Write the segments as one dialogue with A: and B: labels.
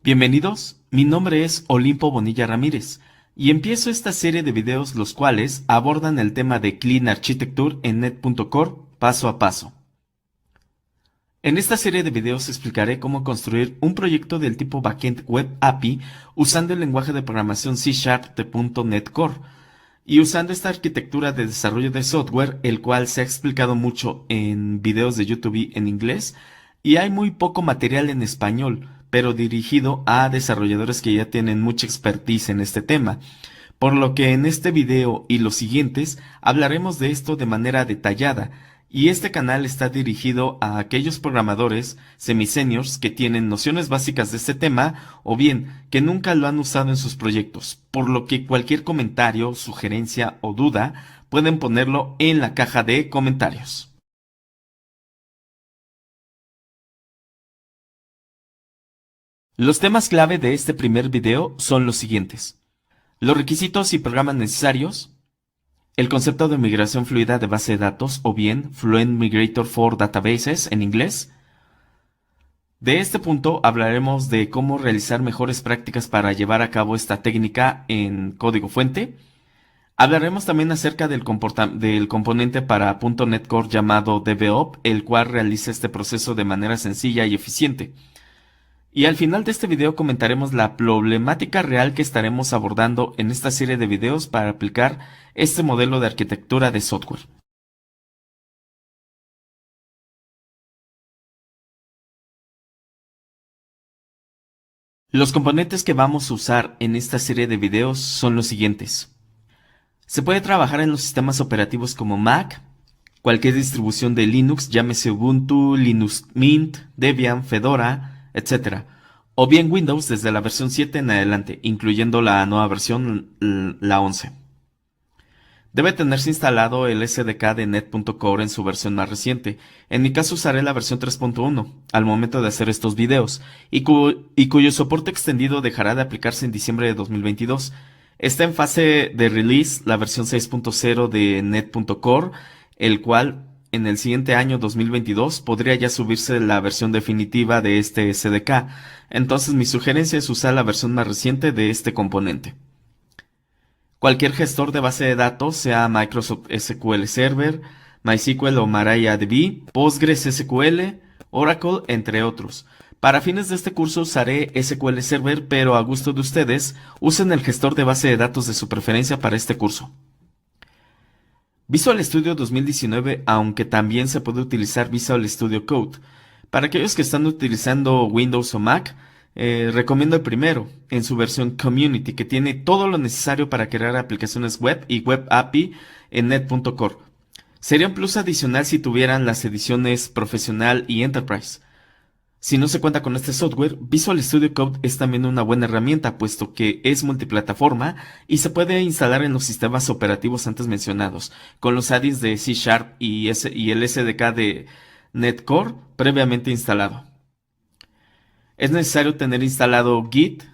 A: Bienvenidos, mi nombre es Olimpo Bonilla Ramírez y empiezo esta serie de videos los cuales abordan el tema de Clean Architecture en net.core paso a paso. En esta serie de videos explicaré cómo construir un proyecto del tipo Backend Web API usando el lenguaje de programación C# de .NET Core y usando esta arquitectura de desarrollo de software, el cual se ha explicado mucho en videos de YouTube en inglés y hay muy poco material en español, pero dirigido a desarrolladores que ya tienen mucha expertise en este tema. Por lo que en este video y los siguientes hablaremos de esto de manera detallada, y este canal está dirigido a aquellos programadores semi-seniors que tienen nociones básicas de este tema o bien que nunca lo han usado en sus proyectos, por lo que cualquier comentario, sugerencia o duda pueden ponerlo en la caja de comentarios. Los temas clave de este primer video son los siguientes: los requisitos y programas necesarios, el concepto de migración fluida de base de datos o bien Fluent Migrator for Databases en inglés. De este punto hablaremos de cómo realizar mejores prácticas para llevar a cabo esta técnica en código fuente. Hablaremos también acerca del componente para .NET Core llamado DevOps, el cual realiza este proceso de manera sencilla y eficiente. Y al final de este video comentaremos la problemática real que estaremos abordando en esta serie de videos para aplicar este modelo de arquitectura de software. Los componentes que vamos a usar en esta serie de videos son los siguientes. Se puede trabajar en los sistemas operativos como Mac, cualquier distribución de Linux, llámese Ubuntu, Linux Mint, Debian, Fedora, etc. O bien Windows desde la versión 7 en adelante, incluyendo la nueva versión, la 11. Debe tenerse instalado el SDK de net.core en su versión más reciente. En mi caso usaré la versión 3.1 al momento de hacer estos videos, y cuyo soporte extendido dejará de aplicarse en diciembre de 2022. Está en fase de release la versión 6.0 de net.core, el cual en el siguiente año 2022 podría ya subirse la versión definitiva de este SDK. Entonces mi sugerencia es usar la versión más reciente de este componente. Cualquier gestor de base de datos, sea Microsoft SQL Server, MySQL o MariaDB, PostgreSQL, Oracle, entre otros. Para fines de este curso usaré SQL Server, pero a gusto de ustedes, usen el gestor de base de datos de su preferencia para este curso. Visual Studio 2019, aunque también se puede utilizar Visual Studio Code. Para aquellos que están utilizando Windows o Mac, recomiendo el primero, en su versión Community, que tiene todo lo necesario para crear aplicaciones web y web API en net.core. Sería un plus adicional si tuvieran las ediciones Profesional y Enterprise. Si no se cuenta con este software, Visual Studio Code es también una buena herramienta, puesto que es multiplataforma y se puede instalar en los sistemas operativos antes mencionados, con los add-ins de C# y el SDK de NetCore previamente instalado. Es necesario tener instalado Git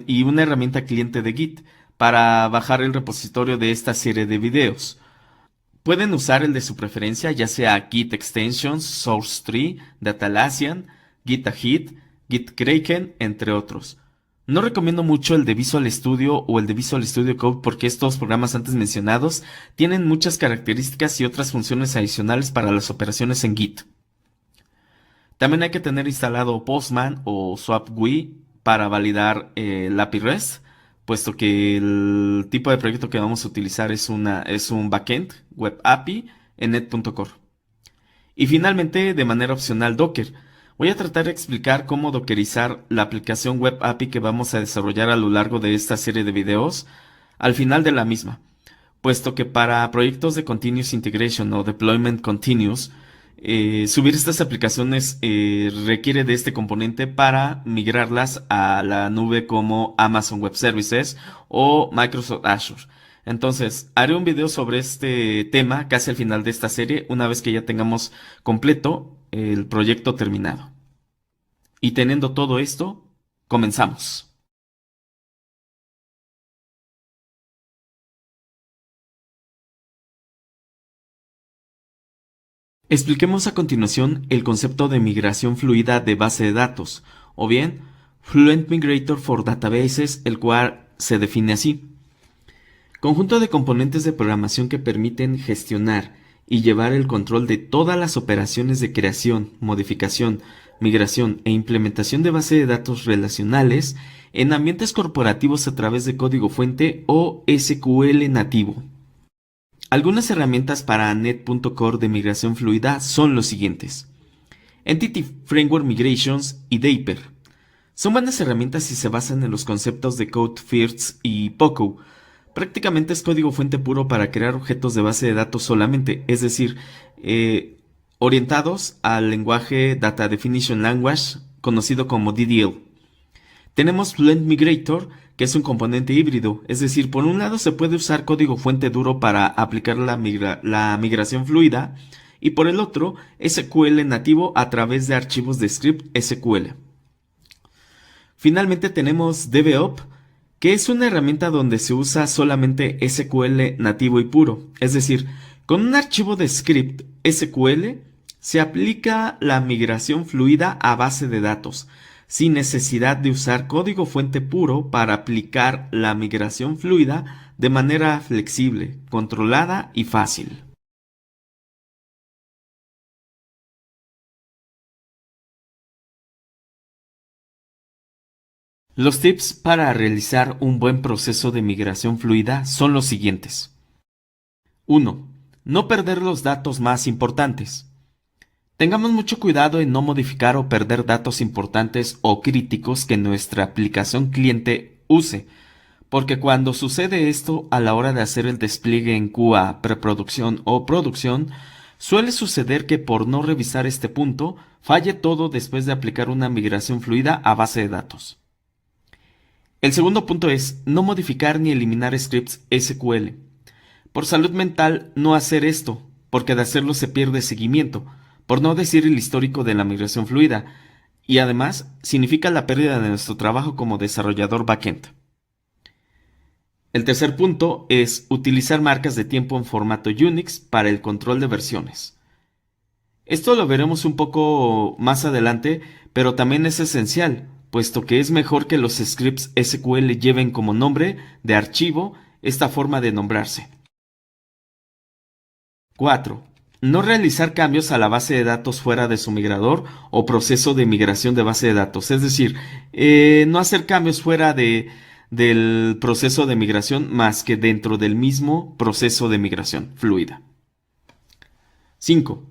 A: y una herramienta cliente de Git para bajar el repositorio de esta serie de videos. Pueden usar el de su preferencia, ya sea Git Extensions, SourceTree, Datalassian, Git, Gitkraken, entre otros. No recomiendo mucho el de Visual Studio o el de Visual Studio Code porque estos programas antes mencionados tienen muchas características y otras funciones adicionales para las operaciones en Git. También hay que tener instalado Postman o SwapGUI para validar el API REST, puesto que el tipo de proyecto que vamos a utilizar es un backend web API en net.core. Y finalmente, de manera opcional, Docker. Voy a tratar de explicar cómo dockerizar la aplicación web API que vamos a desarrollar a lo largo de esta serie de videos al final de la misma, puesto que para proyectos de Continuous Integration o Deployment Continuous, subir estas aplicaciones requiere de este componente para migrarlas a la nube como Amazon Web Services o Microsoft Azure. Entonces, haré un video sobre este tema casi al final de esta serie, una vez que ya tengamos completo el proyecto terminado. Y teniendo todo esto, comenzamos. Expliquemos a continuación el concepto de migración fluida de base de datos, o bien Fluent Migrator for Databases, el cual se define así: conjunto de componentes de programación que permiten gestionar y llevar el control de todas las operaciones de creación, modificación, migración e implementación de base de datos relacionales en ambientes corporativos a través de código fuente o SQL nativo. Algunas herramientas para Net.Core de migración fluida son los siguientes: Entity Framework Migrations y Dapr. Son buenas herramientas si se basan en los conceptos de Code First y Poco. Prácticamente es código fuente puro para crear objetos de base de datos solamente, es decir, orientados al lenguaje Data Definition Language, conocido como DDL. Tenemos Fluent Migrator, que es un componente híbrido, es decir, por un lado se puede usar código fuente duro para aplicar la migración fluida, y por el otro, SQL nativo a través de archivos de script SQL. Finalmente tenemos DevOps, que es una herramienta donde se usa solamente SQL nativo y puro, es decir, con un archivo de script SQL se aplica la migración fluida a base de datos, sin necesidad de usar código fuente puro para aplicar la migración fluida de manera flexible, controlada y fácil. Los tips para realizar un buen proceso de migración fluida son los siguientes. 1. No perder los datos más importantes. Tengamos mucho cuidado en no modificar o perder datos importantes o críticos que nuestra aplicación cliente use, porque cuando sucede esto a la hora de hacer el despliegue en QA, preproducción o producción, suele suceder que por no revisar este punto, falle todo después de aplicar una migración fluida a base de datos. El segundo punto es no modificar ni eliminar scripts SQL. Por salud mental, no hacer esto, porque de hacerlo se pierde seguimiento, por no decir el histórico de la migración fluida, y además significa la pérdida de nuestro trabajo como desarrollador backend. El tercer punto es utilizar marcas de tiempo en formato Unix para el control de versiones. Esto lo veremos un poco más adelante, pero también es esencial, puesto que es mejor que los scripts SQL lleven como nombre de archivo esta forma de nombrarse. 4. No realizar cambios a la base de datos fuera de su migrador o proceso de migración de base de datos. Es decir, no hacer cambios fuera del proceso de migración más que dentro del mismo proceso de migración fluida. 5.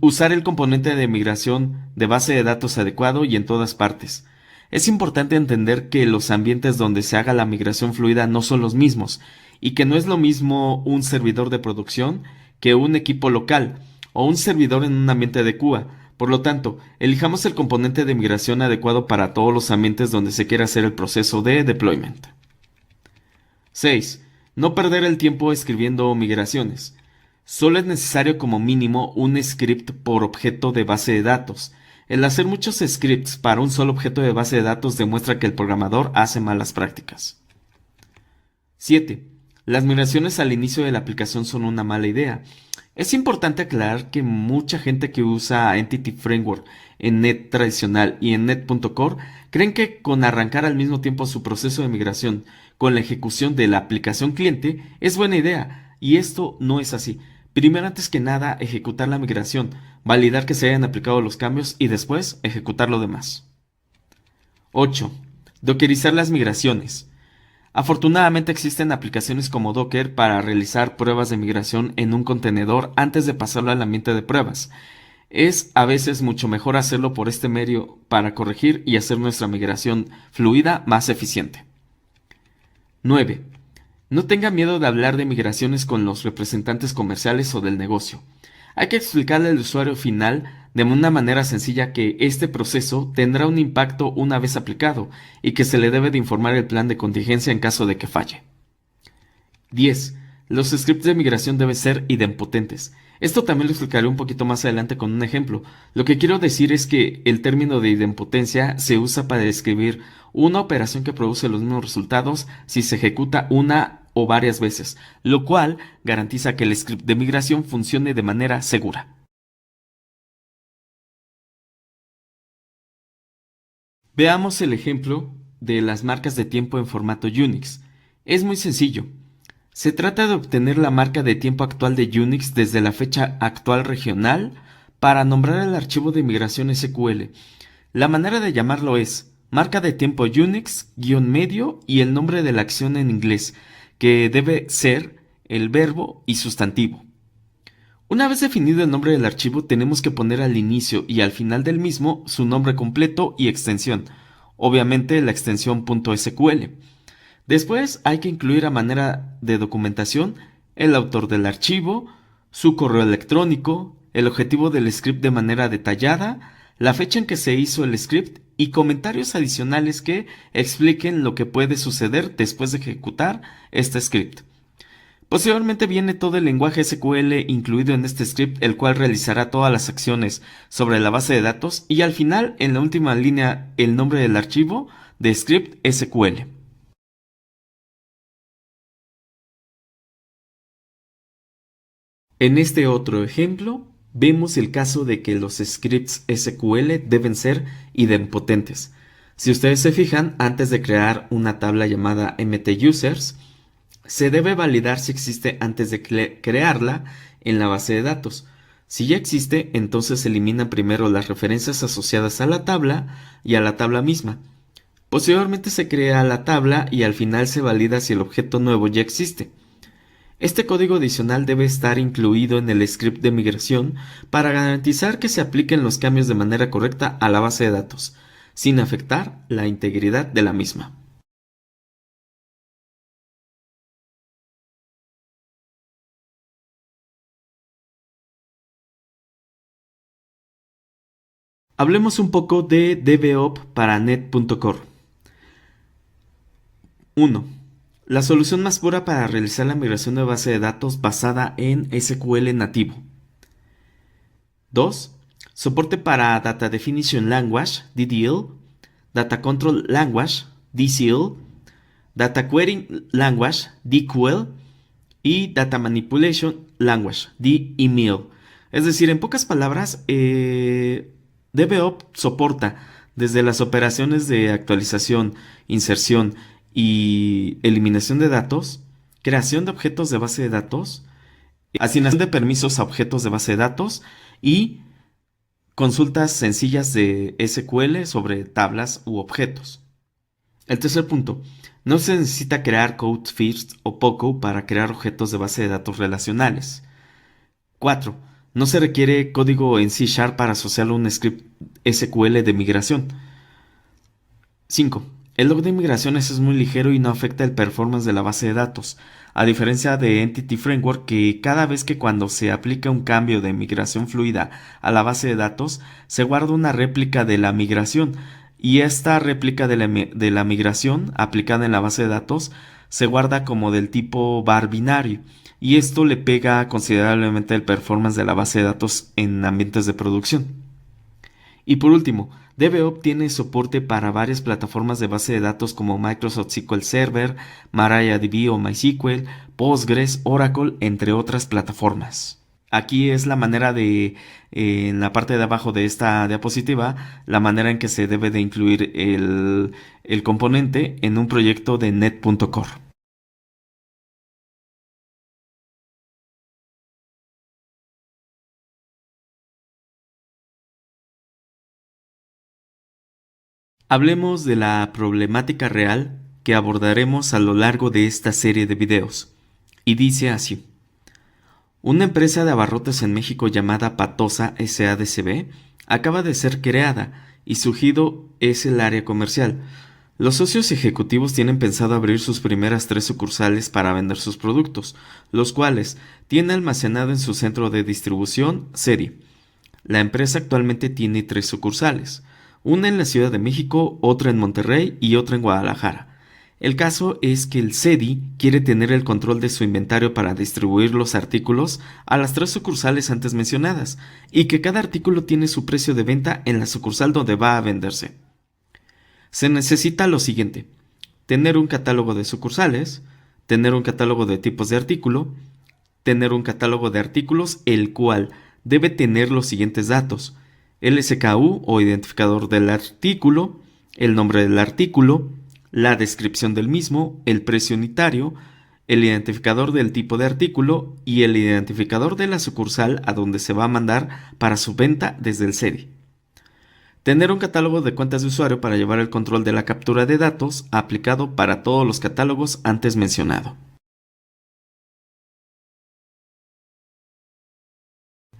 A: Usar el componente de migración de base de datos adecuado y en todas partes. Es importante entender que los ambientes donde se haga la migración fluida no son los mismos y que no es lo mismo un servidor de producción que un equipo local o un servidor en un ambiente de QA. Por lo tanto, elijamos el componente de migración adecuado para todos los ambientes donde se quiera hacer el proceso de deployment. 6. No perder el tiempo escribiendo migraciones. Solo es necesario como mínimo un script por objeto de base de datos. El hacer muchos scripts para un solo objeto de base de datos demuestra que el programador hace malas prácticas. 7. Las migraciones al inicio de la aplicación son una mala idea. Es importante aclarar que mucha gente que usa Entity Framework en Net tradicional y en Net.Core creen que con arrancar al mismo tiempo su proceso de migración con la ejecución de la aplicación cliente es buena idea, y esto no es así. Primero, antes que nada, ejecutar la migración, validar que se hayan aplicado los cambios y después ejecutar lo demás. 8. Dockerizar las migraciones. Afortunadamente existen aplicaciones como Docker para realizar pruebas de migración en un contenedor antes de pasarlo al ambiente de pruebas. Es a veces mucho mejor hacerlo por este medio para corregir y hacer nuestra migración fluida más eficiente. 9. No tenga miedo de hablar de migraciones con los representantes comerciales o del negocio. Hay que explicarle al usuario final de una manera sencilla que este proceso tendrá un impacto una vez aplicado y que se le debe de informar el plan de contingencia en caso de que falle. 10. Los scripts de migración deben ser idempotentes. Esto también lo explicaré un poquito más adelante con un ejemplo. Lo que quiero decir es que el término de idempotencia se usa para describir una operación que produce los mismos resultados si se ejecuta una o varias veces, lo cual garantiza que el script de migración funcione de manera segura. Veamos el ejemplo de las marcas de tiempo en formato Unix. Es muy sencillo. Se trata de obtener la marca de tiempo actual de Unix desde la fecha actual regional para nombrar el archivo de migración SQL. La manera de llamarlo es marca de tiempo Unix, guión medio y el nombre de la acción en inglés, que debe ser el verbo y sustantivo. Una vez definido el nombre del archivo, tenemos que poner al inicio y al final del mismo su nombre completo y extensión, obviamente la extensión .sql. Después hay que incluir a manera de documentación el autor del archivo, su correo electrónico, el objetivo del script de manera detallada, la fecha en que se hizo el script y comentarios adicionales que expliquen lo que puede suceder después de ejecutar este script. Posteriormente viene todo el lenguaje SQL incluido en este script, el cual realizará todas las acciones sobre la base de datos y al final, en la última línea, el nombre del archivo de script SQL. En este otro ejemplo, vemos el caso de que los scripts SQL deben ser idempotentes. Si ustedes se fijan, antes de crear una tabla llamada mtusers, se debe validar si existe antes de crearla en la base de datos. Si ya existe, entonces se eliminan primero las referencias asociadas a la tabla y a la tabla misma. Posteriormente se crea la tabla y al final se valida si el objeto nuevo ya existe. Este código adicional debe estar incluido en el script de migración para garantizar que se apliquen los cambios de manera correcta a la base de datos, sin afectar la integridad de la misma. Hablemos un poco de DevOps para Net.Core. 1. La solución más pura para realizar la migración de base de datos basada en SQL nativo. 2. Soporte para Data Definition Language, DDL, Data Control Language, DCL, Data Querying Language, DQL, y Data Manipulation Language, DEML. Es decir, en pocas palabras, DevOps soporta desde las operaciones de actualización, inserción y eliminación de datos, creación de objetos de base de datos, asignación de permisos a objetos de base de datos y consultas sencillas de SQL sobre tablas u objetos. El tercer punto, no se necesita crear Code First o POCO para crear objetos de base de datos relacionales. 4. No se requiere código en C# para asociarlo a un script SQL de migración. 5. El log de migraciones es muy ligero y no afecta el performance de la base de datos, a diferencia de Entity Framework, que cada vez que cuando se aplica un cambio de migración fluida a la base de datos, se guarda una réplica de la migración, y esta réplica de la migración aplicada en la base de datos se guarda como del tipo var binario, y esto le pega considerablemente el performance de la base de datos en ambientes de producción. Y por último, DevOps tiene soporte para varias plataformas de base de datos como Microsoft SQL Server, MariaDB o MySQL, Postgres, Oracle, entre otras plataformas. Aquí es la manera en la parte de abajo de esta diapositiva, la manera en que se debe de incluir el componente en un proyecto de Net.Core. Hablemos de la problemática real que abordaremos a lo largo de esta serie de videos. Y dice así. Una empresa de abarrotes en México llamada Patosa SADCB acaba de ser creada y su giro es el área comercial. Los socios ejecutivos tienen pensado abrir sus primeras 3 sucursales para vender sus productos, los cuales tiene almacenado en su centro de distribución SEDI. La empresa actualmente tiene 3 sucursales, una en la Ciudad de México, otra en Monterrey y otra en Guadalajara. El caso es que el SEDI quiere tener el control de su inventario para distribuir los artículos a las 3 sucursales antes mencionadas, y que cada artículo tiene su precio de venta en la sucursal donde va a venderse. Se necesita lo siguiente: tener un catálogo de sucursales, tener un catálogo de tipos de artículo, tener un catálogo de artículos el cual debe tener los siguientes datos: el SKU o identificador del artículo, el nombre del artículo, la descripción del mismo, el precio unitario, el identificador del tipo de artículo y el identificador de la sucursal a donde se va a mandar para su venta desde el SERI. Tener un catálogo de cuentas de usuario para llevar el control de la captura de datos aplicado para todos los catálogos antes mencionado.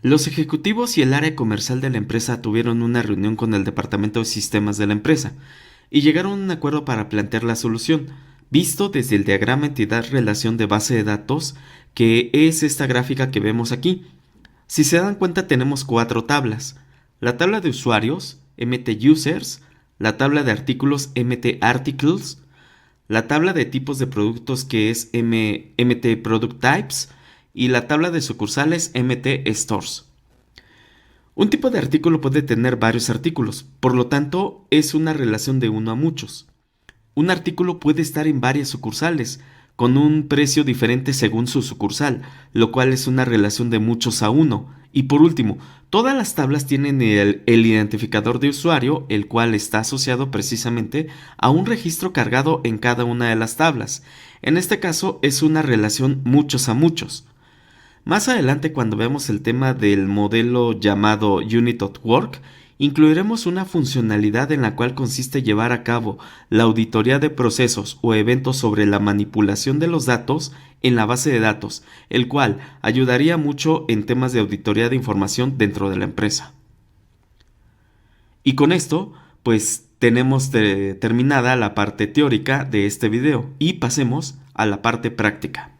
A: Los ejecutivos y el área comercial de la empresa tuvieron una reunión con el departamento de sistemas de la empresa y llegaron a un acuerdo para plantear la solución, visto desde el diagrama entidad-relación de base de datos, que es esta gráfica que vemos aquí. Si se dan cuenta, tenemos 4 tablas: la tabla de usuarios, MT Users, la tabla de artículos, MT Articles, la tabla de tipos de productos, que es MT Product Types, y la tabla de sucursales, MT Stores. Un tipo de artículo puede tener varios artículos, por lo tanto es una relación de uno a muchos. Un artículo puede estar en varias sucursales, con un precio diferente según su sucursal, lo cual es una relación de muchos a uno. Y por último, todas las tablas tienen el identificador de usuario, el cual está asociado precisamente a un registro cargado en cada una de las tablas. En este caso es una relación muchos a muchos. Más adelante, cuando veamos el tema del modelo llamado Unit of Work, incluiremos una funcionalidad en la cual consiste llevar a cabo la auditoría de procesos o eventos sobre la manipulación de los datos en la base de datos, el cual ayudaría mucho en temas de auditoría de información dentro de la empresa. Y con esto, pues tenemos terminada la parte teórica de este video y pasemos a la parte práctica.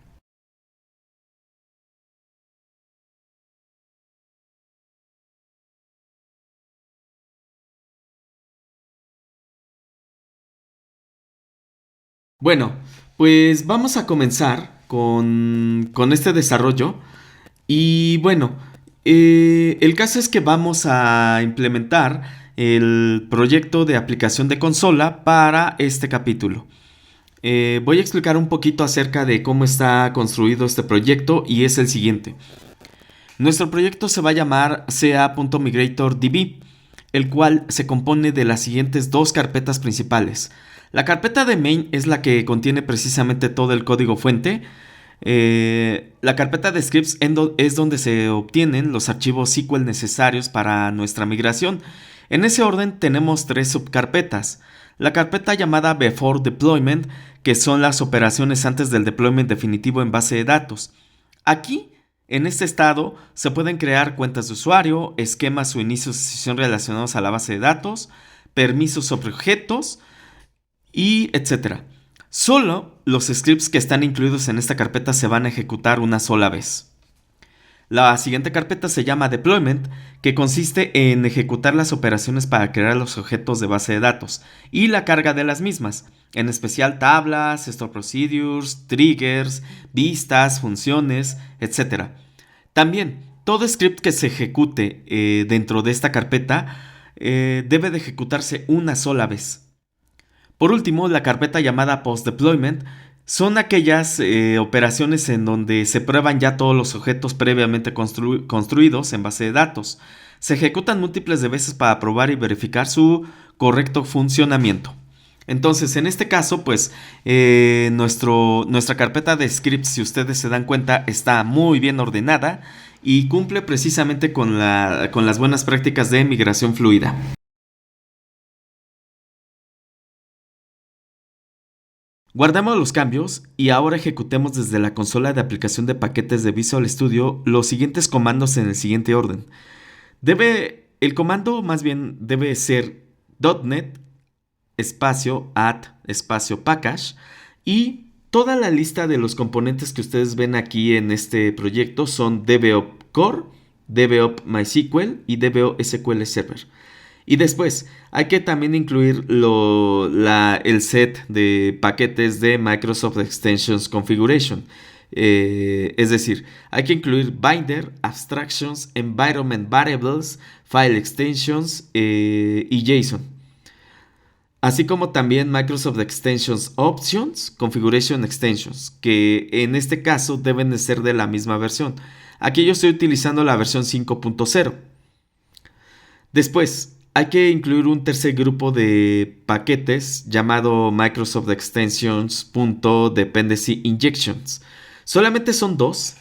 A: Bueno, pues vamos a comenzar con este desarrollo. Y bueno, el caso es que vamos a implementar el proyecto de aplicación de consola para este capítulo. Voy a explicar un poquito acerca de cómo está construido este proyecto y es el siguiente. Nuestro proyecto se va a llamar ca.migratorDB, el cual se compone de las siguientes 2 carpetas principales. La carpeta de main es la que contiene precisamente todo el código fuente. La carpeta de scripts es donde se obtienen los archivos SQL necesarios para nuestra migración. En ese orden tenemos 3 subcarpetas. La carpeta llamada Before Deployment, que son las operaciones antes del deployment definitivo en base de datos. Aquí, en este estado, se pueden crear cuentas de usuario, esquemas o inicios de sesión relacionados a la base de datos, permisos sobre objetos y etcétera. Solo los scripts que están incluidos en esta carpeta se van a ejecutar una sola vez. La siguiente carpeta se llama Deployment, que consiste en ejecutar las operaciones para crear los objetos de base de datos y la carga de las mismas, en especial tablas, store procedures, triggers, vistas, funciones, etc. También, todo script que se ejecute dentro de esta carpeta debe de ejecutarse una sola vez. Por último, la carpeta llamada Post Deployment son aquellas operaciones en donde se prueban ya todos los objetos previamente construidos en base de datos. Se ejecutan múltiples de veces para probar y verificar su correcto funcionamiento. Entonces, en este caso, pues nuestra carpeta de scripts, si ustedes se dan cuenta, está muy bien ordenada y cumple precisamente con las buenas prácticas de migración fluida. Guardemos los cambios y ahora ejecutemos desde la consola de aplicación de paquetes de Visual Studio los siguientes comandos en el siguiente orden. El comando más bien debe ser .NET espacio add espacio package y toda la lista de los componentes que ustedes ven aquí en este proyecto son DBOP Core, DBOP MySQL y DBO SQL Server. Y después hay que también incluir el set de paquetes de Microsoft Extensions Configuration. Es decir, hay que incluir Binder, Abstractions, Environment Variables, File Extensions y JSON. Así como también Microsoft Extensions Options, Configuration Extensions, que en este caso deben de ser de la misma versión. Aquí yo estoy utilizando la versión 5.0. Después, hay que incluir un tercer grupo de paquetes llamado Microsoft Extensions.dependency injections. Solamente son dos.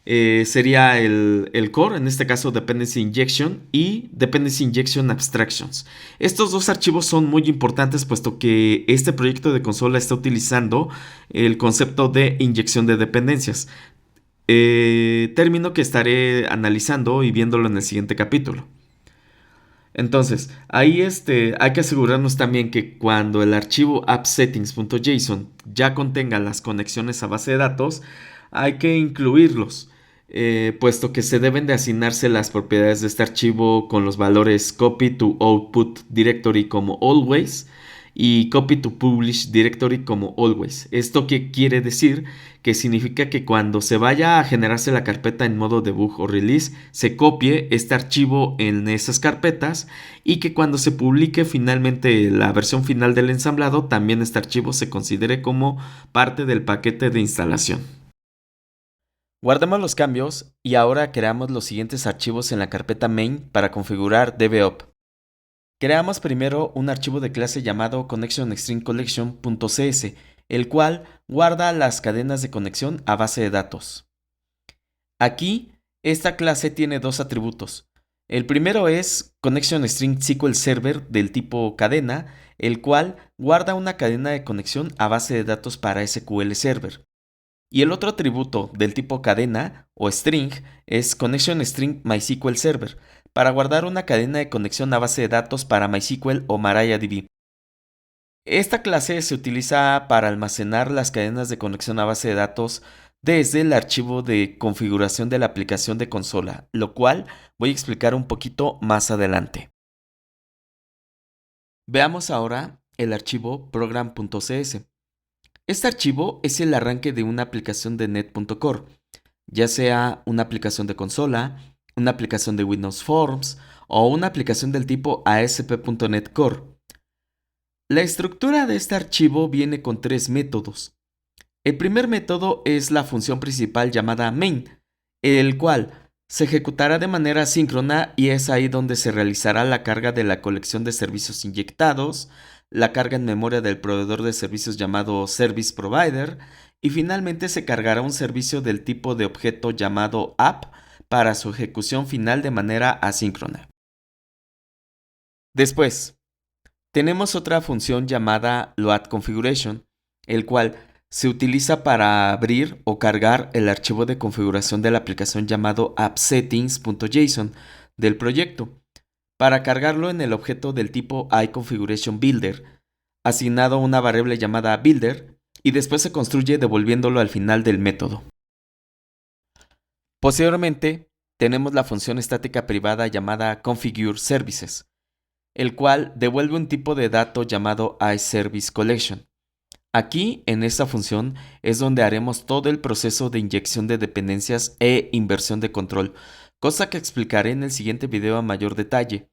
A: Sería el core, en este caso Dependency Injection y Dependency Injection Abstractions. Estos dos archivos son muy importantes puesto que este proyecto de consola está utilizando el concepto de inyección de dependencias. Término que estaré analizando y viéndolo en el siguiente capítulo. Entonces, ahí hay que asegurarnos también que cuando el archivo appsettings.json ya contenga las conexiones a base de datos, hay que incluirlos, puesto que se deben de asignarse las propiedades de este archivo con los valores copy to output directory como always y copy to publish directory como always. ¿Esto qué quiere decir? Que significa que cuando se vaya a generarse la carpeta en modo debug o release, se copie este archivo en esas carpetas y que cuando se publique finalmente la versión final del ensamblado, también este archivo se considere como parte del paquete de instalación. Guardemos los cambios y ahora creamos los siguientes archivos en la carpeta main para configurar DBOP. Creamos primero un archivo de clase llamado ConnectionStringCollection.cs, el cual guarda las cadenas de conexión a base de datos. Aquí, esta clase tiene dos atributos. El primero es ConnectionStringSQL Server del tipo cadena, el cual guarda una cadena de conexión a base de datos para SQL Server. Y el otro atributo del tipo cadena o string es ConnectionStringMySQL Server, para guardar una cadena de conexión a base de datos para MySQL o MariaDB. Esta clase se utiliza para almacenar las cadenas de conexión a base de datos desde el archivo de configuración de la aplicación de consola, lo cual voy a explicar un poquito más adelante. Veamos ahora el archivo program.cs. Este archivo es el arranque de una aplicación de net.core, ya sea una aplicación de consola, una aplicación de Windows Forms o una aplicación del tipo ASP.NET Core. La estructura de este archivo viene con tres métodos. El primer método es la función principal llamada main, el cual se ejecutará de manera síncrona y es ahí donde se realizará la carga de la colección de servicios inyectados, la carga en memoria del proveedor de servicios llamado Service Provider y finalmente se cargará un servicio del tipo de objeto llamado app para su ejecución final de manera asíncrona. Después, tenemos otra función llamada loadConfiguration, el cual se utiliza para abrir o cargar el archivo de configuración de la aplicación llamado appsettings.json del proyecto, para cargarlo en el objeto del tipo iConfigurationBuilder, asignado a una variable llamada builder, y después se construye devolviéndolo al final del método. Posteriormente, tenemos la función estática privada llamada configureServices, el cual devuelve un tipo de dato llamado iServiceCollection. Aquí, en esta función, es donde haremos todo el proceso de inyección de dependencias e inversión de control, cosa que explicaré en el siguiente video a mayor detalle.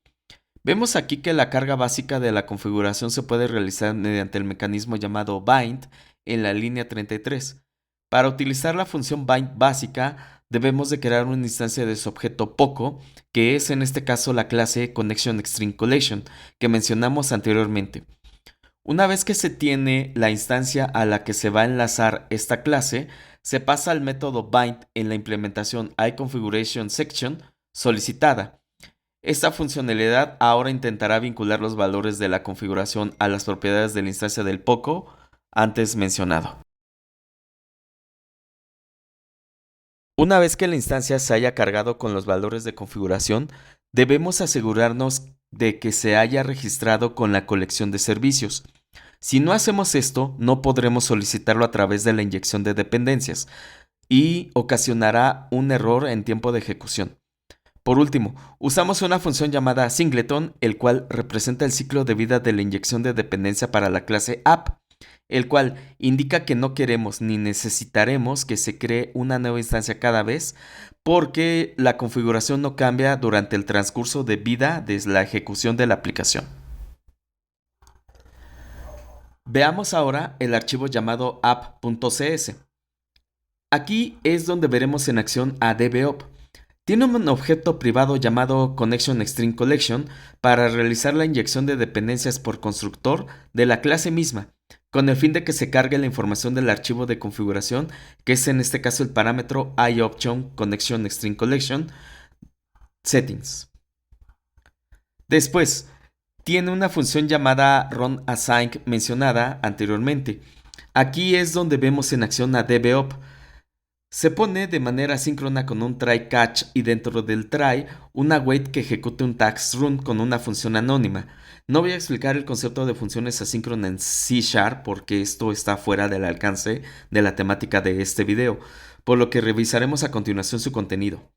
A: Vemos aquí que la carga básica de la configuración se puede realizar mediante el mecanismo llamado bind en la línea 33. Para utilizar la función bind básica, debemos de crear una instancia de su objeto Poco, que es en este caso la clase ConnectionStringCollection que mencionamos anteriormente. Una vez que se tiene la instancia a la que se va a enlazar esta clase, se pasa al método bind en la implementación iConfigurationSection solicitada. Esta funcionalidad ahora intentará vincular los valores de la configuración a las propiedades de la instancia del Poco antes mencionado. Una vez que la instancia se haya cargado con los valores de configuración, debemos asegurarnos de que se haya registrado con la colección de servicios. Si no hacemos esto, no podremos solicitarlo a través de la inyección de dependencias y ocasionará un error en tiempo de ejecución. Por último, usamos una función llamada singleton, el cual representa el ciclo de vida de la inyección de dependencia para la clase app, el cual indica que no queremos ni necesitaremos que se cree una nueva instancia cada vez porque la configuración no cambia durante el transcurso de vida de la ejecución de la aplicación. Veamos ahora el archivo llamado app.cs. Aquí es donde veremos en acción a DBOP. Tiene un objeto privado llamado ConnectionStringCollection para realizar la inyección de dependencias por constructor de la clase misma, con el fin de que se cargue la información del archivo de configuración, que es en este caso el parámetro iOption ConnectionStringCollection settings. Después, tiene una función llamada runAssign mencionada anteriormente. Aquí es donde vemos en acción a dbop. Se pone de manera asíncrona con un try catch y dentro del try una await que ejecute un task run con una función anónima. No voy a explicar el concepto de funciones asíncronas en C# porque esto está fuera del alcance de la temática de este video, por lo que revisaremos a continuación su contenido.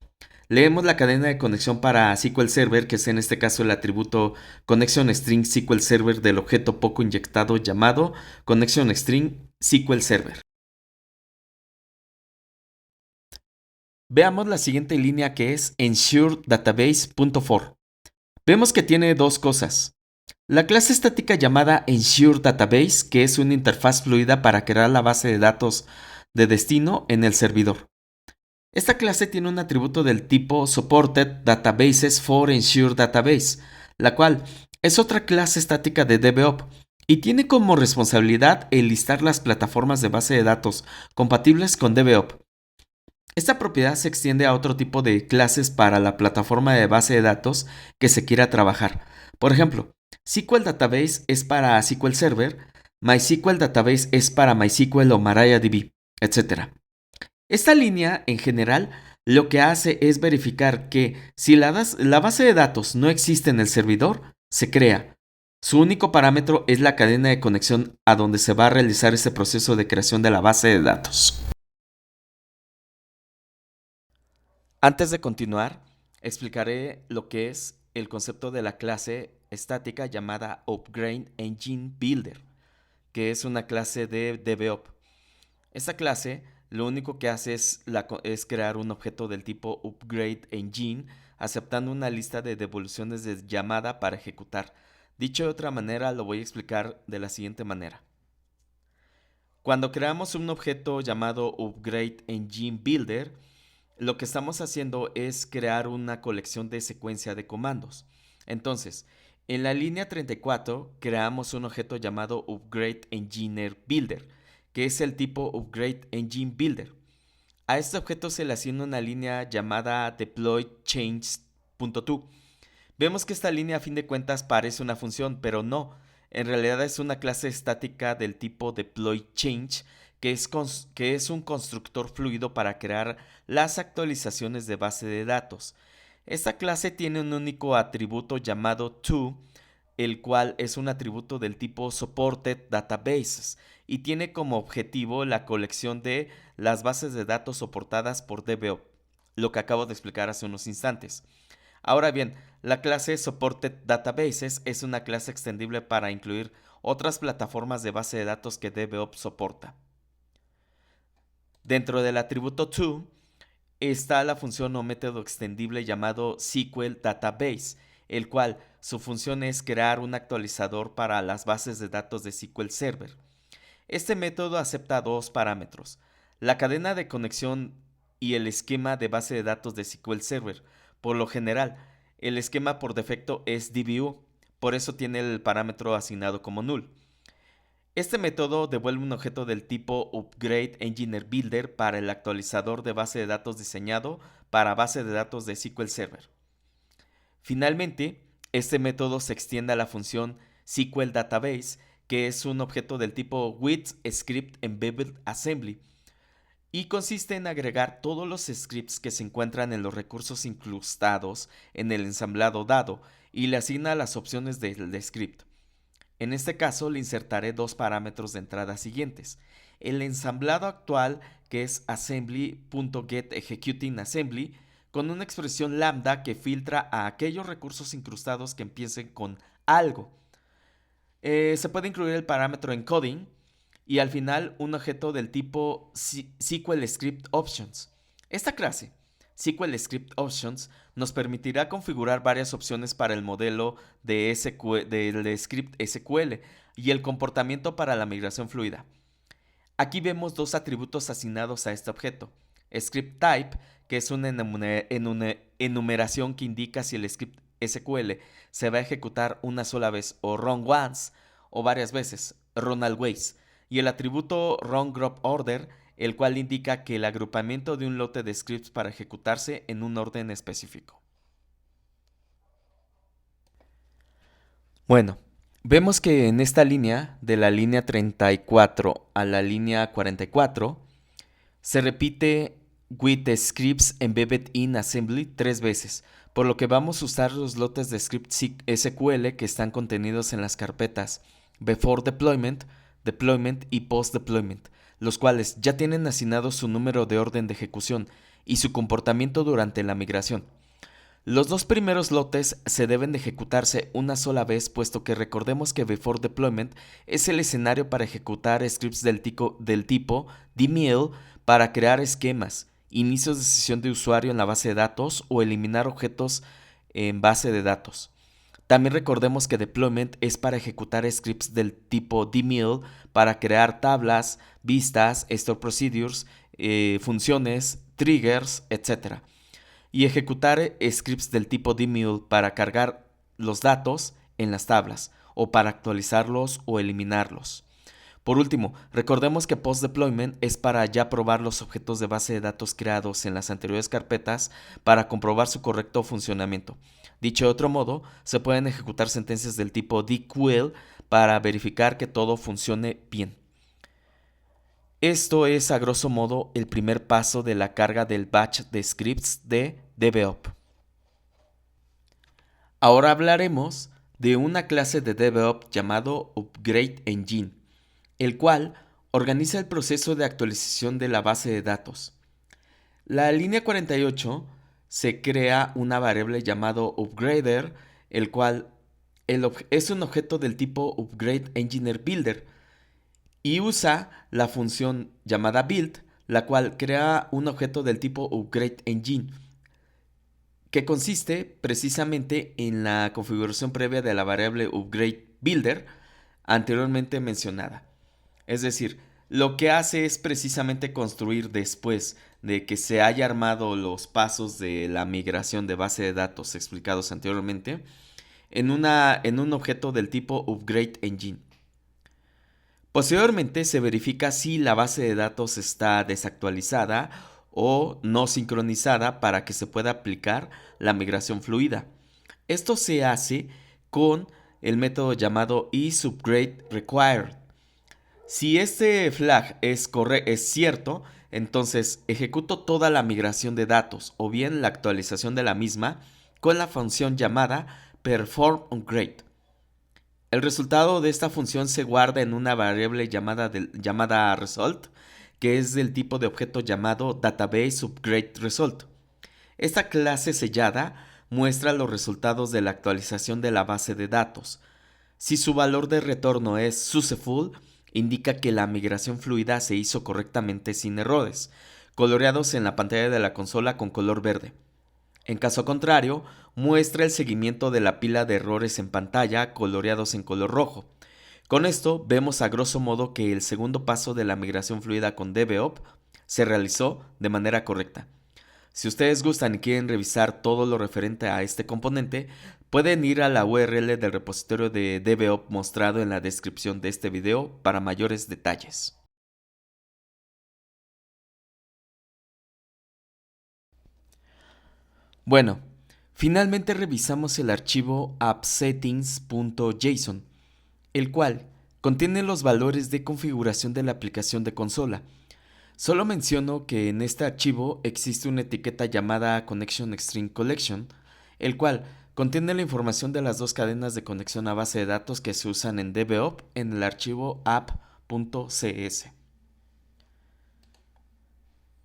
A: Leemos la cadena de conexión para SQL Server, que es en este caso el atributo ConnectionString SQL Server del objeto poco inyectado llamado ConnectionString SQL Server. Veamos la siguiente línea que es EnsureDatabase.for. Vemos que tiene dos cosas. La clase estática llamada EnsureDatabase, que es una interfaz fluida para crear la base de datos de destino en el servidor. Esta clase tiene un atributo del tipo Supported Databases for EnsureDatabase, la cual es otra clase estática de DBOP y tiene como responsabilidad el listar las plataformas de base de datos compatibles con DBOP. Esta propiedad se extiende a otro tipo de clases para la plataforma de base de datos que se quiera trabajar. Por ejemplo, SQL Database es para SQL Server, MySQL Database es para MySQL o MariaDB, etc. Esta línea, en general, lo que hace es verificar que si la base de datos no existe en el servidor, se crea. Su único parámetro es la cadena de conexión a donde se va a realizar ese proceso de creación de la base de datos. Antes de continuar, explicaré lo que es el concepto de la clase estática llamada UpgradeEngineBuilder, que es una clase de DBOP. Esta clase lo único que hace es crear un objeto del tipo UpgradeEngine, aceptando una lista de devoluciones de llamada para ejecutar. Dicho de otra manera, lo voy a explicar de la siguiente manera. Cuando creamos un objeto llamado UpgradeEngineBuilder, lo que estamos haciendo es crear una colección de secuencia de comandos. Entonces, en la línea 34 creamos un objeto llamado UpgradeEngineerBuilder, que es el tipo UpgradeEngineBuilder. A este objeto se le asigna una línea llamada deployChange.to. Vemos que esta línea a fin de cuentas parece una función, pero no. En realidad es una clase estática del tipo deployChange, que es un constructor fluido para crear las actualizaciones de base de datos. Esta clase tiene un único atributo llamado to, el cual es un atributo del tipo Supported Databases y tiene como objetivo la colección de las bases de datos soportadas por DBOP, lo que acabo de explicar hace unos instantes. Ahora bien, la clase Supported Databases es una clase extendible para incluir otras plataformas de base de datos que DBOP soporta. Dentro del atributo to está la función o método extendible llamado SQL Database, el cual su función es crear un actualizador para las bases de datos de SQL Server. Este método acepta dos parámetros: la cadena de conexión y el esquema de base de datos de SQL Server. Por lo general, el esquema por defecto es DBU, por eso tiene el parámetro asignado como null. Este método devuelve un objeto del tipo UpgradeEngineerBuilder para el actualizador de base de datos diseñado para base de datos de SQL Server. Finalmente, este método se extiende a la función SQL Database, que es un objeto del tipo WithScriptEmbeddedAssembly y consiste en agregar todos los scripts que se encuentran en los recursos incrustados en el ensamblado dado y le asigna las opciones del script. En este caso le insertaré dos parámetros de entrada siguientes: el ensamblado actual, que es assembly.getExecutingAssembly, con una expresión lambda que filtra a aquellos recursos incrustados que empiecen con algo. Se puede incluir el parámetro encoding y al final un objeto del tipo SQL Script Options. Esta clase, SQL Script Options, nos permitirá configurar varias opciones para el modelo del script SQL y el comportamiento para la migración fluida. Aquí vemos dos atributos asignados a este objeto: Script type, que es una enumeración que indica si el script SQL se va a ejecutar una sola vez o run once o varias veces, run always, y el atributo run group order, el cual indica que el agrupamiento de un lote de scripts para ejecutarse en un orden específico. Bueno, vemos que en esta línea, de la línea 34 a la línea 44, se repite with the scripts embedded in assembly 3 veces, por lo que vamos a usar los lotes de script SQL que están contenidos en las carpetas before deployment, deployment y post deployment, los cuales ya tienen asignado su número de orden de ejecución y su comportamiento durante la migración. Los dos primeros lotes se deben de ejecutarse una sola vez, puesto que recordemos que Before Deployment es el escenario para ejecutar scripts del tipo DML para crear esquemas, inicios de sesión de usuario en la base de datos o eliminar objetos en base de datos. También recordemos que Deployment es para ejecutar scripts del tipo DML para crear tablas, vistas, store procedures, funciones, triggers, etc. Y ejecutar scripts del tipo DML para cargar los datos en las tablas o para actualizarlos o eliminarlos. Por último, recordemos que Post Deployment es para ya probar los objetos de base de datos creados en las anteriores carpetas para comprobar su correcto funcionamiento. Dicho de otro modo, se pueden ejecutar sentencias del tipo DQL para verificar que todo funcione bien. Esto es a grosso modo el primer paso de la carga del batch de scripts de DevOps. Ahora hablaremos de una clase de DevOps llamado UpgradeEngine, el cual organiza el proceso de actualización de la base de datos. La línea 48 se crea una variable llamado UpGrader, el cual es un objeto del tipo UpgradeEngineerBuilder, y usa la función llamada build, la cual crea un objeto del tipo UpgradeEngine, que consiste precisamente en la configuración previa de la variable UpgradeBuilder anteriormente mencionada. Es decir, lo que hace es precisamente construir después de que se haya armado los pasos de la migración de base de datos explicados anteriormente en un objeto del tipo UpgradeEngine. Posteriormente se verifica si la base de datos está desactualizada o no sincronizada para que se pueda aplicar la migración fluida. Esto se hace con el método llamado isUpgradeRequired. Si este flag es cierto, entonces ejecuto toda la migración de datos o bien la actualización de la misma con la función llamada performUpgrade. El resultado de esta función se guarda en una variable llamada result, que es del tipo de objeto llamado DatabaseUpgradeResult. Esta clase sellada muestra los resultados de la actualización de la base de datos. Si su valor de retorno es successful, indica que la migración fluida se hizo correctamente sin errores, coloreados en la pantalla de la consola con color verde. En caso contrario, muestra el seguimiento de la pila de errores en pantalla coloreados en color rojo. Con esto vemos a grosso modo que el segundo paso de la migración fluida con DevOps se realizó de manera correcta. Si ustedes gustan y quieren revisar todo lo referente a este componente, pueden ir a la URL del repositorio de DevOps mostrado en la descripción de este video para mayores detalles. Bueno, finalmente revisamos el archivo appsettings.json, el cual contiene los valores de configuración de la aplicación de consola. Solo menciono que en este archivo existe una etiqueta llamada ConnectionStringCollection, el cual contiene la información de las dos cadenas de conexión a base de datos que se usan en DevOps en el archivo app.cs.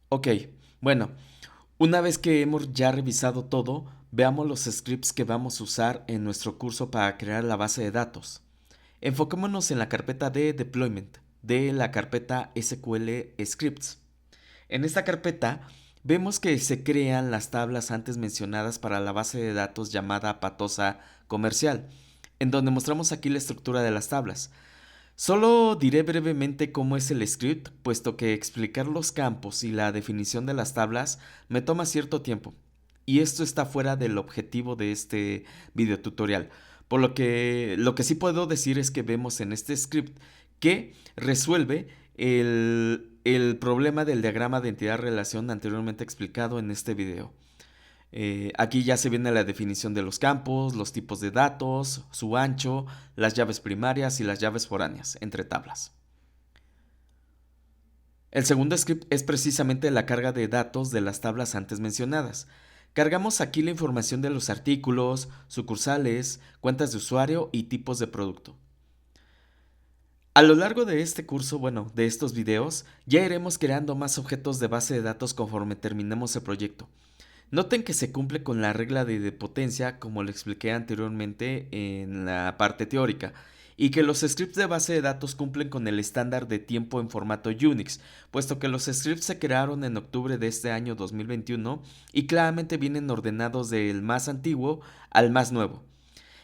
A: Ok, bueno, una vez que hemos ya revisado todo, veamos los scripts que vamos a usar en nuestro curso para crear la base de datos. Enfoquémonos en la carpeta de deployment de la carpeta SQL Scripts. En esta carpeta vemos que se crean las tablas antes mencionadas para la base de datos llamada Patosa Comercial, en donde mostramos aquí la estructura de las tablas. Solo diré brevemente cómo es el script, puesto que explicar los campos y la definición de las tablas me toma cierto tiempo, y esto está fuera del objetivo de este video tutorial. Por lo que sí puedo decir es que vemos en este script que resuelve el problema del diagrama de entidad-relación anteriormente explicado en este video. Aquí ya se viene la definición de los campos, los tipos de datos, su ancho, las llaves primarias y las llaves foráneas, entre tablas. El segundo script es precisamente la carga de datos de las tablas antes mencionadas. Cargamos aquí la información de los artículos, sucursales, cuentas de usuario y tipos de producto. A lo largo de este curso, de estos videos, ya iremos creando más objetos de base de datos conforme terminemos el proyecto. Noten que se cumple con la regla de potencia, como lo expliqué anteriormente en la parte teórica, y que los scripts de base de datos cumplen con el estándar de tiempo en formato Unix, puesto que los scripts se crearon en octubre de este año 2021 y claramente vienen ordenados del más antiguo al más nuevo.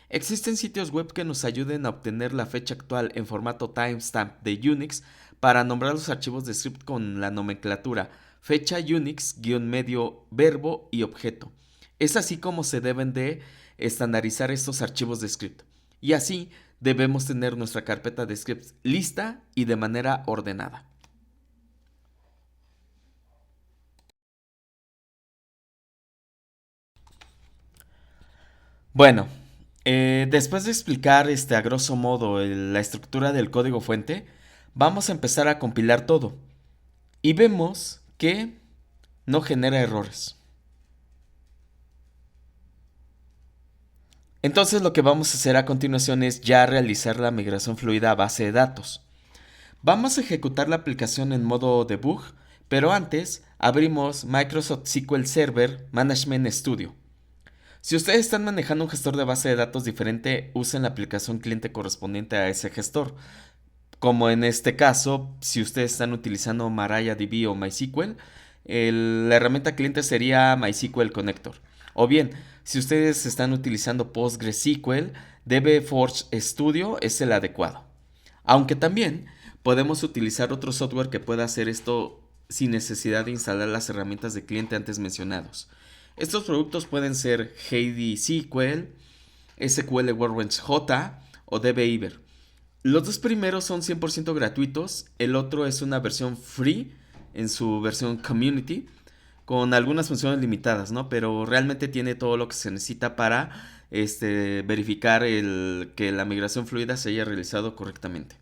A: Existen sitios web que nos ayuden a obtener la fecha actual en formato timestamp de Unix para nombrar los archivos de script con la nomenclatura fecha Unix, guión medio, verbo y objeto. Es así como se deben de estandarizar estos archivos de script. Y así debemos tener nuestra carpeta de scripts lista y de manera ordenada. Bueno, después de explicar a grosso modo la estructura del código fuente, vamos a empezar a compilar todo. Y vemos que no genera errores. Entonces lo que vamos a hacer a continuación es ya realizar la migración fluida a base de datos. Vamos a ejecutar la aplicación en modo debug, pero antes abrimos Microsoft SQL Server Management Studio. Si ustedes están manejando un gestor de base de datos diferente, usen la aplicación cliente correspondiente a ese gestor. Como en este caso, si ustedes están utilizando MariaDB o MySQL, la herramienta cliente sería MySQL Connector. O bien, si ustedes están utilizando PostgreSQL, DBForce Studio es el adecuado. Aunque también podemos utilizar otro software que pueda hacer esto sin necesidad de instalar las herramientas de cliente antes mencionados. Estos productos pueden ser HeidiSQL, SQL Workbench J o DBEaver. Los dos primeros son 100% gratuitos, el otro es una versión free en su versión community con algunas funciones limitadas, ¿no? Pero realmente tiene todo lo que se necesita para verificar que la migración fluida se haya realizado correctamente.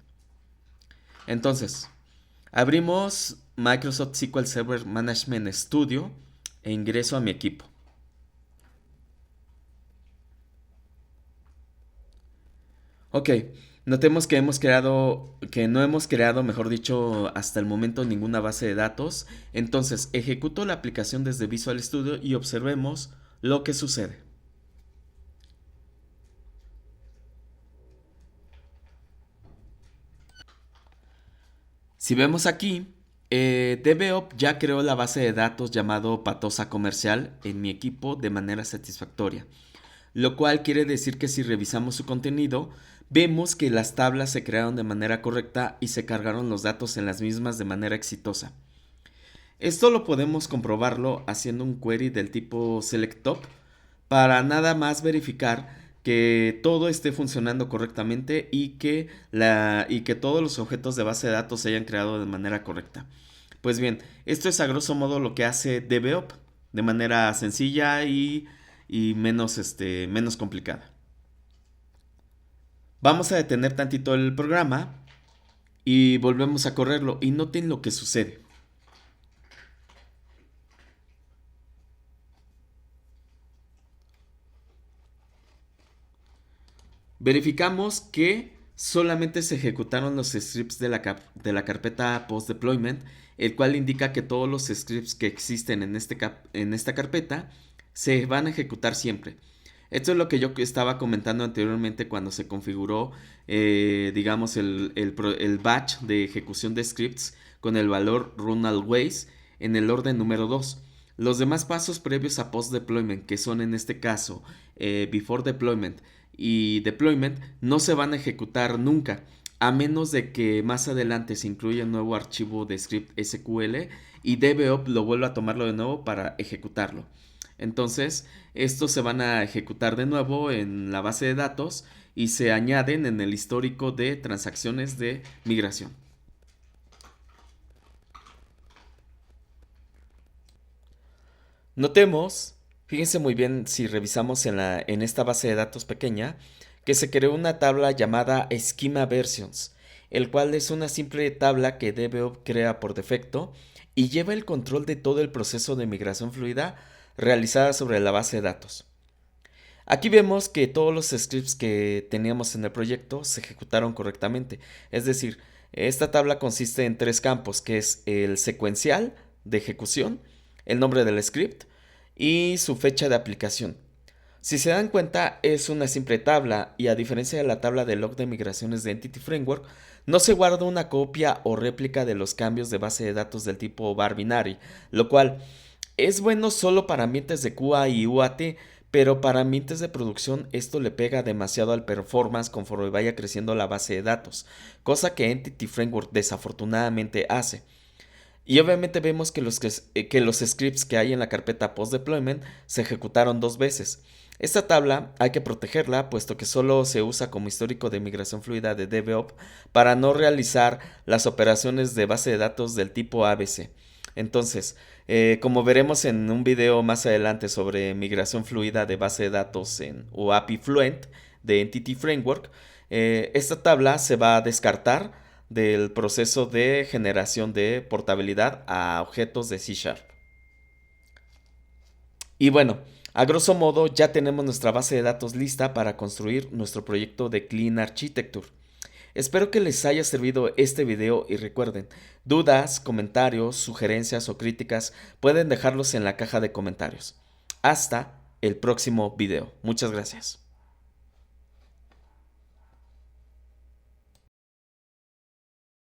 A: Entonces, abrimos Microsoft SQL Server Management Studio e ingreso a mi equipo. Ok, notemos que no hemos creado, mejor dicho, hasta el momento ninguna base de datos. Entonces, ejecuto la aplicación desde Visual Studio y observemos lo que sucede. Si vemos aquí, DBOps ya creó la base de datos llamado Patosa Comercial en mi equipo de manera satisfactoria, lo cual quiere decir que si revisamos su contenido, vemos que las tablas se crearon de manera correcta y se cargaron los datos en las mismas de manera exitosa. Esto lo podemos comprobarlo haciendo un query del tipo selectTop para nada más verificar que todo esté funcionando correctamente y que todos los objetos de base de datos se hayan creado de manera correcta. Pues bien, esto es a grosso modo lo que hace DBOps de manera sencilla y menos complicada. Vamos a detener tantito el programa y volvemos a correrlo y noten lo que sucede. Verificamos que solamente se ejecutaron los scripts de la carpeta post deployment, el cual indica que todos los scripts que existen en esta carpeta se van a ejecutar siempre. Esto es lo que yo estaba comentando anteriormente cuando se configuró, digamos, el batch de ejecución de scripts con el valor run always en el orden número 2. Los demás pasos previos a post deployment, que son en este caso before deployment y deployment, no se van a ejecutar nunca. a menos de que más adelante se incluya un nuevo archivo de script SQL y DBOP lo vuelva a tomarlo de nuevo para ejecutarlo. Entonces, estos se van a ejecutar de nuevo en la base de datos y se añaden en el histórico de transacciones de migración. Notemos, fíjense muy bien si revisamos en esta base de datos pequeña, que se creó una tabla llamada Schema Versions, el cual es una simple tabla que DBOP crea por defecto y lleva el control de todo el proceso de migración fluida realizada sobre la base de datos. Aquí vemos que todos los scripts que teníamos en el proyecto se ejecutaron correctamente. Es decir, esta tabla consiste en tres campos, que es el secuencial de ejecución, el nombre del script y su fecha de aplicación. Si se dan cuenta, es una simple tabla y a diferencia de la tabla de log de migraciones de Entity Framework, no se guarda una copia o réplica de los cambios de base de datos del tipo var binary, lo cual es bueno solo para ambientes de QA y UAT, pero para ambientes de producción esto le pega demasiado al performance conforme vaya creciendo la base de datos, cosa que Entity Framework desafortunadamente hace. Y obviamente vemos que los scripts que hay en la carpeta post deployment se ejecutaron dos veces. Esta tabla hay que protegerla puesto que solo se usa como histórico de migración fluida de DBOP para no realizar las operaciones de base de datos del tipo ABC. Entonces, como veremos en un video más adelante sobre migración fluida de base de datos o API Fluent de Entity Framework, esta tabla se va a descartar del proceso de generación de portabilidad a objetos de C#. Y bueno, a grosso modo ya tenemos nuestra base de datos lista para construir nuestro proyecto de Clean Architecture. Espero que les haya servido este video y recuerden, dudas, comentarios, sugerencias o críticas pueden dejarlos en la caja de comentarios. Hasta el próximo video. Muchas gracias.